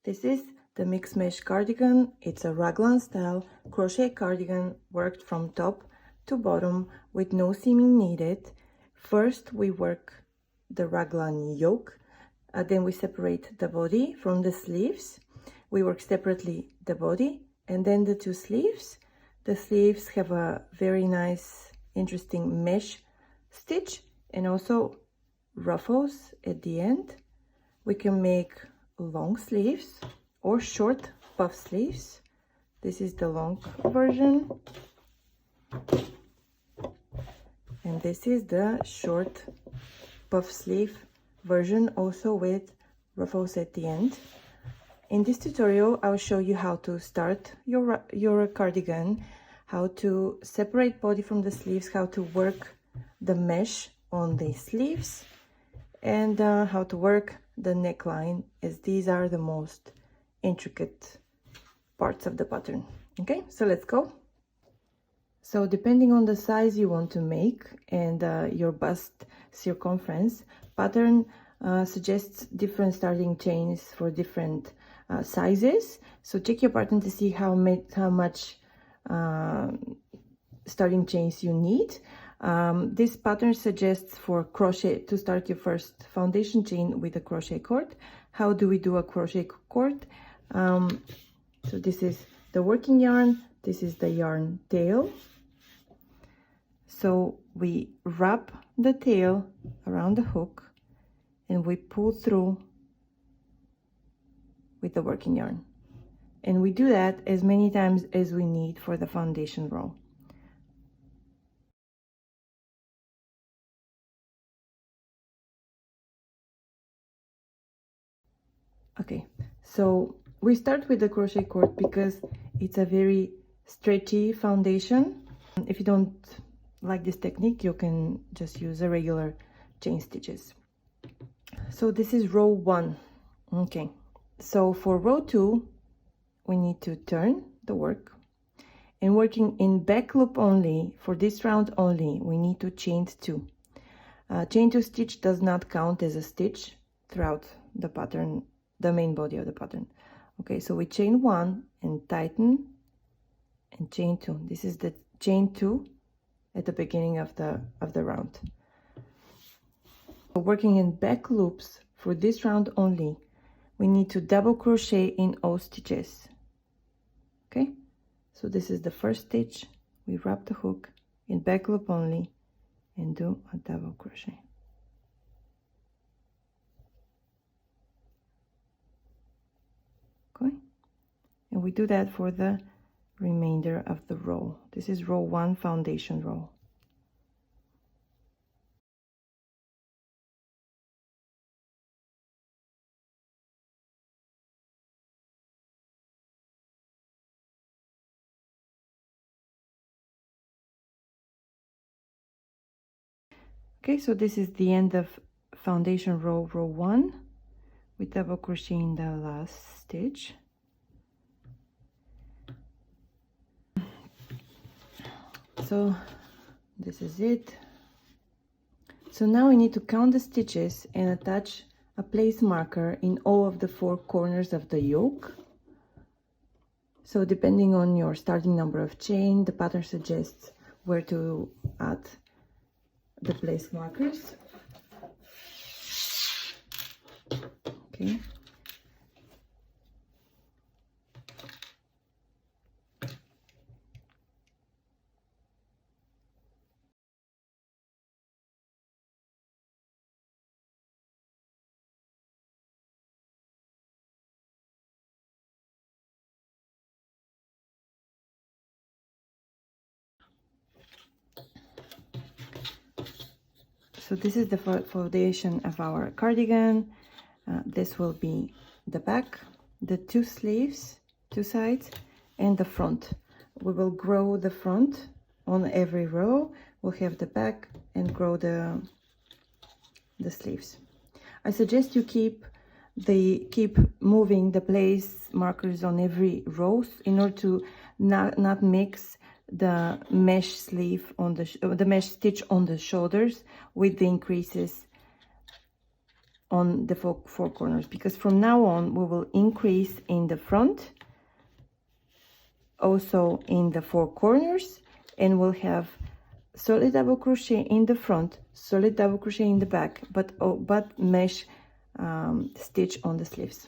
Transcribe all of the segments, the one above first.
This is the mixed mesh cardigan. It's a raglan style crochet cardigan worked from top to bottom with no seaming needed. First we work the raglan yoke, then we separate the body from the sleeves. We work separately the body and then the two sleeves. The sleeves have a very nice, interesting mesh stitch and also ruffles at the end. We can make long sleeves or short puff sleeves. This is the long version. And this is the short puff sleeve version, also with ruffles at the end. In this tutorial, I'll show you how to start your cardigan, how to separate body from the sleeves, how to work the mesh on the sleeves, and how to work the neckline, as these are the most intricate parts of the pattern. Okay, so let's go. So depending on the size you want to make and your bust circumference, pattern suggests different starting chains for different sizes. So check your pattern to see how much starting chains you need. This pattern suggests for crochet to start your first foundation chain with a crochet cord. How do we do a crochet cord? So this is the working yarn, this is the yarn tail. So we wrap the tail around the hook and we pull through with the working yarn. And we do that as many times as we need for the foundation row. Okay, so we start with the crochet cord because it's a very stretchy foundation. If you don't like this technique, you can just use a regular chain stitches. So this is row 1. Okay, so for row 2 we need to turn the work, and working in back loop only for this round only we need to chain 2. Chain 2 stitch does not count as a stitch throughout the pattern, the main body of the pattern. Okay, so we chain 1 and tighten and chain 2. This is the chain 2 at the beginning of the round. So working in back loops for this round only, we need to double crochet in all stitches. Okay, so this is the first stitch. We wrap the hook in back loop only and do a double crochet. Okay, and we do that for the remainder of the row. This is row 1, foundation row. Okay, so this is the end of foundation row, row 1. We double crochet in the last stitch. So this is it. So now we need to count the stitches and attach a place marker in all of the 4 corners of the yoke. So depending on your starting number of chain, the pattern suggests where to add the place markers. Okay. So this is the foundation of our cardigan. This will be the back, the 2 sleeves, 2 sides, and the front. We will grow the front on every row. We'll have the back and grow the sleeves. I suggest you keep moving the place markers on every row in order to not mix the mesh sleeve on the mesh stitch on the shoulders with the increases on the four corners, because from now on we will increase in the front, also in the four corners, and we'll have solid double crochet in the front, solid double crochet in the back, but mesh stitch on the sleeves.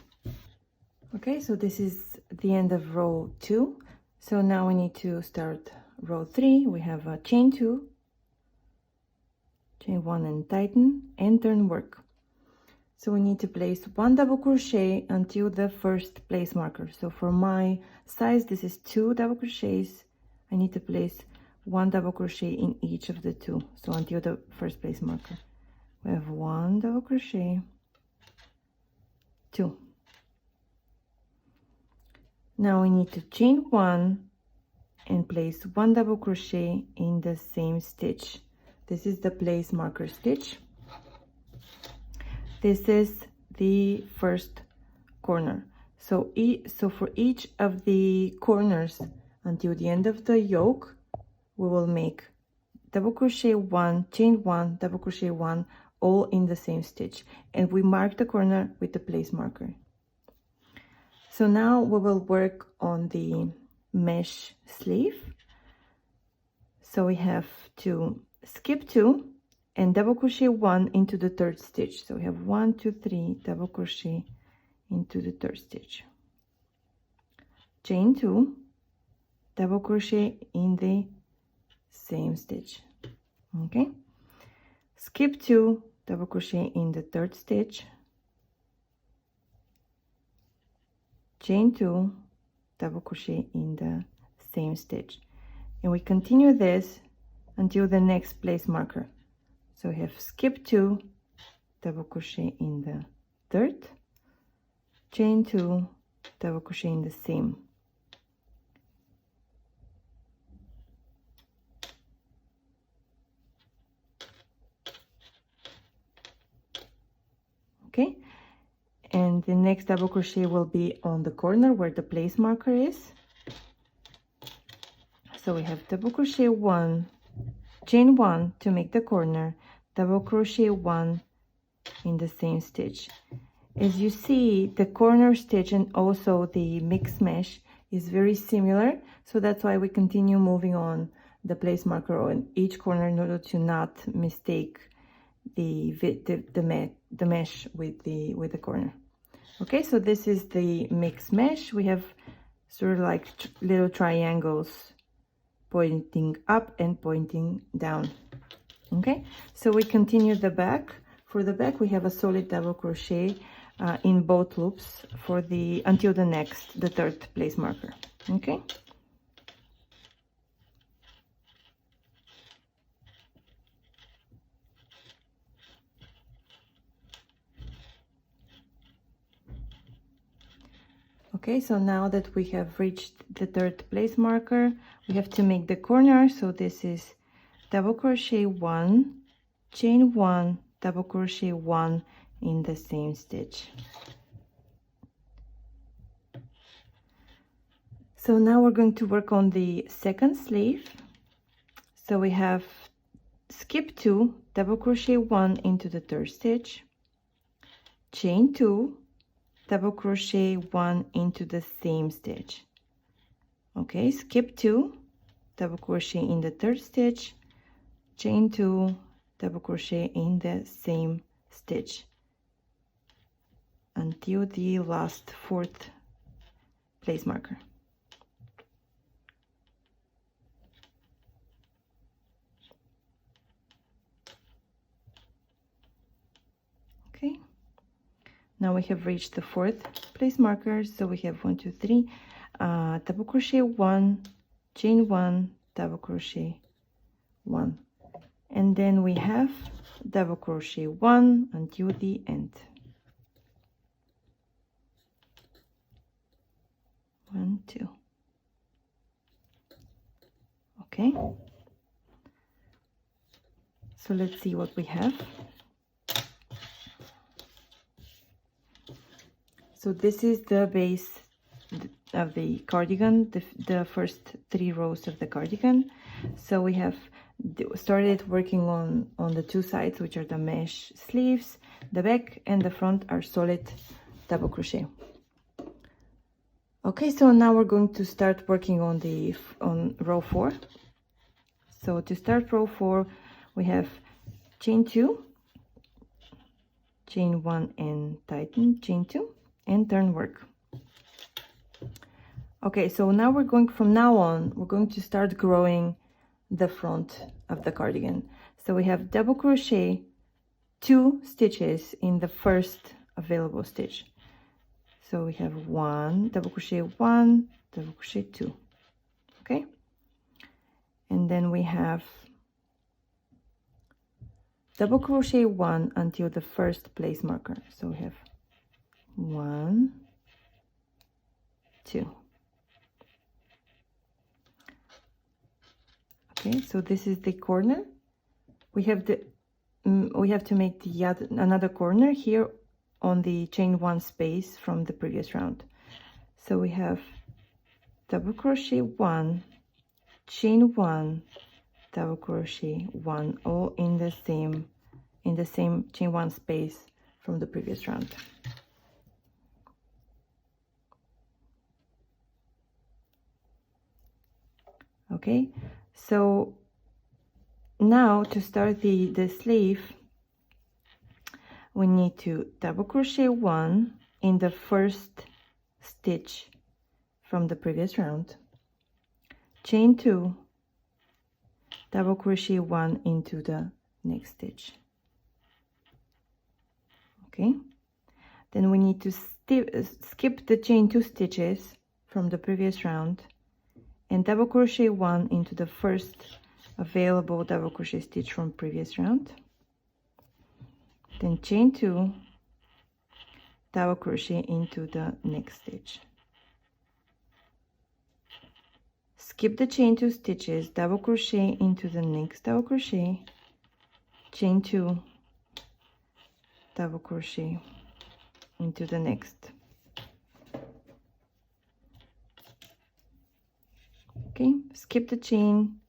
Okay, so this is the end of row 2. So now we need to start row 3. We have a chain 2, chain 1 and tighten, and turn work. So we need to place 1 double crochet until the first place marker. So for my size, this is 2 double crochets. I need to place 1 double crochet in each of the 2, so until the first place marker. We have 1 double crochet, 2. Now we need to chain 1 and place 1 double crochet in the same stitch. This is the place marker stitch. This is the first corner. So for each of the corners until the end of the yoke, we will make double crochet 1, chain 1, double crochet 1, all in the same stitch, and we mark the corner with the place marker. So now we will work on the mesh sleeve. So we have to skip 2 and double crochet 1 into the 3rd stitch. So we have 1, 2, 3 double crochet into the 3rd stitch, chain 2, double crochet in the same stitch. Okay, skip 2, double crochet in the 3rd stitch, chain 2, double crochet in the same stitch, and we continue this until the next place marker. So we have skip 2, double crochet in the 3rd, chain 2, double crochet in the same. Okay, and the next double crochet will be on the corner where the place marker is. So we have double crochet 1, chain 1 to make the corner, double crochet 1 in the same stitch. As you see, the corner stitch and also the mixed mesh is very similar, so that's why we continue moving on the place marker on each corner in order to not mistake the mesh with the corner. Okay, so this is the mixed mesh. We have sort of like little triangles pointing up and pointing down. Okay, so we continue the back. For the back, we have a solid double crochet in both loops for the until the 3rd place marker. Okay. Okay, so now that we have reached the 3rd place marker, we have to make the corner. So this is double crochet 1, chain 1, double crochet 1 in the same stitch. So now we're going to work on the 2nd sleeve. So we have skip 2, double crochet 1 into the 3rd stitch, chain 2, double crochet 1 into the same stitch. Okay, skip 2, double crochet in the 3rd stitch, chain 2, double crochet in the same stitch until the last 4th place marker. Okay, now we have reached the 4th place marker. So we have 1, 2, 3 double crochet 1, chain 1, double crochet 1, and then we have double crochet 1 until the end. 1, 2. Okay, so let's see what we have. So this is the base of the cardigan, the first 3 rows of the cardigan. So we have started working on the 2 sides, which are the mesh sleeves. The back and the front are solid double crochet. Okay, so now we're going to start working on row 4. So to start row 4, we have chain 2, chain 1 and tighten, chain 2 and turn work. Okay, so now from now on, we're going to start growing the front of the cardigan. So we have double crochet 2 stitches in the first available stitch. So we have 1, double crochet 1, double crochet 2, okay? And then we have double crochet 1 until the first place marker. So we have 1, 2. Okay, so this is the corner. We have to make another corner here on the chain 1 space from the previous round. So we have double crochet 1, chain 1, double crochet 1, all in the same chain 1 space from the previous round. Okay, so now to start the sleeve, we need to double crochet 1 in the first stitch from the previous round, chain 2, double crochet 1 into the next stitch. Okay, then we need to skip the chain 2 stitches from the previous round and double crochet 1 into the first available double crochet stitch from previous round, then chain 2, double crochet into the next stitch, skip the chain 2 stitches, double crochet into the next double crochet, chain 2, double crochet into the next. Okay, skip the chain,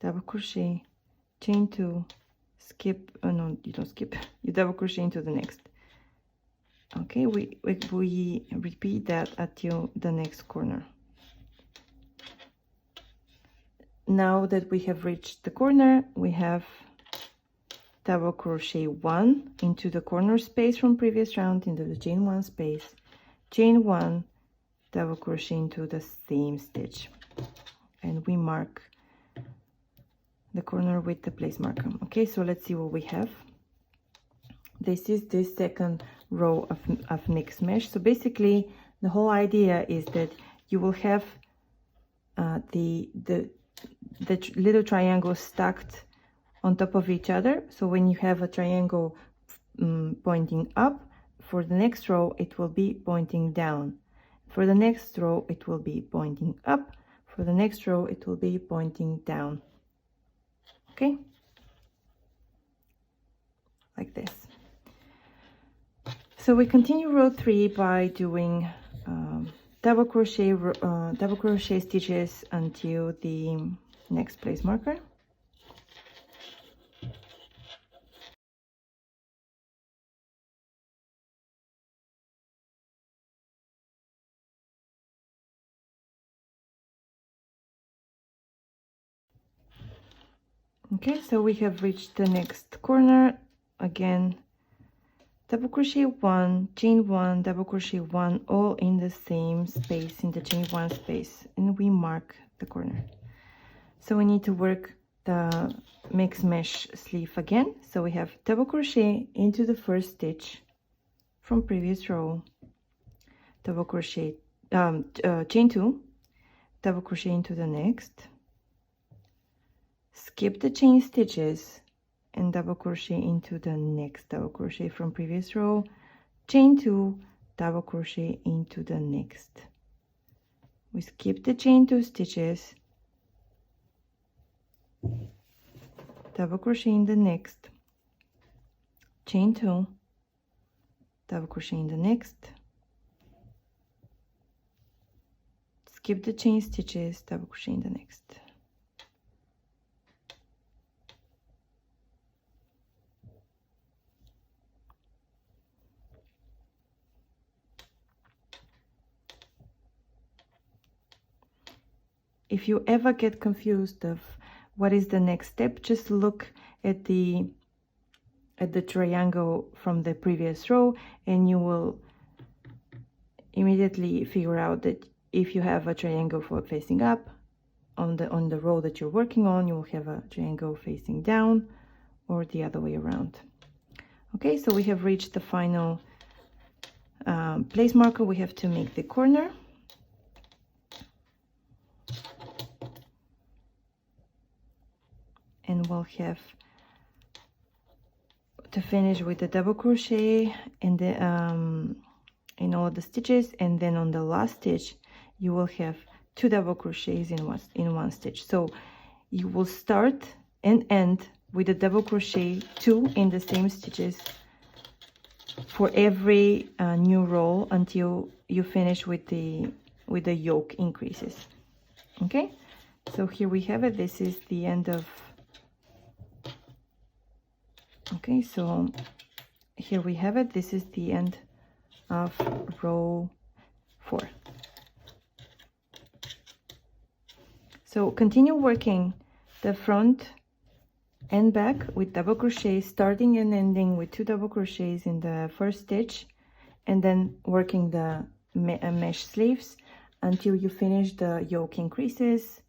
double crochet, chain 2, skip, no, you don't skip, you double crochet into the next. Okay, we repeat that until the next corner. Now that we have reached the corner, we have double crochet 1 into the corner space from previous round, into the chain 1 space, chain 1, double crochet into the same stitch, and we mark the corner with the place marker. Okay, so let's see what we have. This is the second row of mixed mesh. So basically the whole idea is that you will have the little triangles stacked on top of each other. So when you have a triangle pointing up, for the next row it will be pointing down. For the next row it will be pointing up. For the next row it will be pointing down. Okay, like this. So we continue row 3 by doing double crochet stitches until the next place marker. Okay, so we have reached the next corner. Again, double crochet 1, chain 1, double crochet 1, all in the same space, in the chain 1 space, and we mark the corner. So we need to work the mixed mesh sleeve again. So we have double crochet into the first stitch from previous row, double crochet, chain 2, double crochet into the next, skip the chain stitches and double crochet into the next double crochet from previous row, chain 2, double crochet into the next. We skip the chain 2 stitches, double crochet in the next, chain 2, double crochet in the next, skip the chain stitches, double crochet in the next. if you ever get confused of what is the next step, just look at the triangle from the previous row, and you will immediately figure out that if you have a triangle facing up on the row that you're working on, you will have a triangle facing down, or the other way around. Okay, so we have reached the final place marker. We have to make the corner. And we'll have to finish with the double crochet in the in all the stitches, and then on the last stitch you will have 2 double crochets in one stitch. So you will start and end with a double crochet 2 in the same stitches for every new row until you finish with the yoke increases. Okay, so here we have it. This is the end of, okay, so here we have it. This is the end of row 4. So continue working the front and back with double crochets, starting and ending with 2 double crochets in the first stitch, and then working the mesh sleeves until you finish the yoke increases